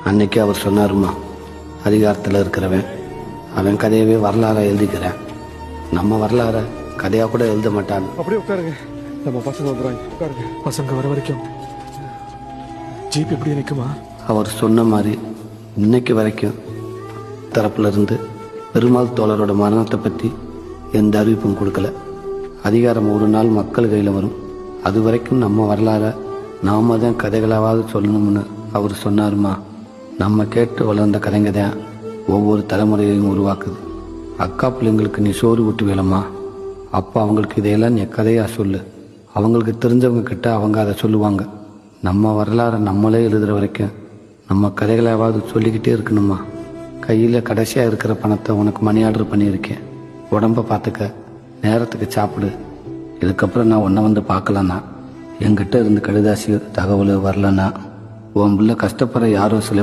அன்னைக்கு அவர் சொன்னாருமா, அதிகாரத்தில் இருக்கிறவன் அவன் கதையவே வரலாற எழுதிக்கிறேன், நம்ம வரலாற கதையாக கூட எழுத மாட்டான். அப்படியே உட்காருங்க, நம்ம பசங்க வந்துடுறாங்க. உட்காருங்க. பசங்க வர வரைக்கும் ஜீப் எப்படி நிற்குமா? அவர் சொன்ன மாதிரி இன்னைக்கு வரைக்கும் தரப்புல இருந்து பெருமாள் தோழரோட மரணத்தை பற்றி எந்த அறிவிப்பும் கொடுக்கல. அதிகாரம் ஒரு நாள் மக்கள் கையில் வரும், அது வரைக்கும் நம்ம வரலாற நாம தான் கதைகளாவது சொல்லணும்னு அவர் சொன்னாருமா. நம்ம கேட்டு வளர்ந்த கதைங்க தான் ஒவ்வொரு தலைமுறையையும் உருவாக்குது. அக்கா பிள்ளைங்களுக்கு நீ சோறு ஊட்டு வேலம்மா, அப்போ அவங்களுக்கு இதையெல்லாம் நீ கதையாக சொல்லு, அவங்களுக்கு தெரிஞ்சவங்க கிட்ட அவங்க அதை சொல்லுவாங்க. நம்ம வரலாறை நம்மளே எழுதுகிற வரைக்கும் நம்ம கதைகளாவது சொல்லிக்கிட்டே இருக்கணுமா. கையில் கடைசியாக இருக்கிற பணத்தை உனக்கு மணி ஆர்டர் பண்ணியிருக்கேன், உடம்ப பார்த்துக்க, நேரத்துக்கு சாப்பிடு. இதுக்கப்புறம் நான் உன்னை வந்து பார்க்கலன்னா, என்கிட்ட இருந்து கடிதாசி தகவல் வரலன்னா, உன் பிள்ளை கஷ்டப்படுற யாரோ சில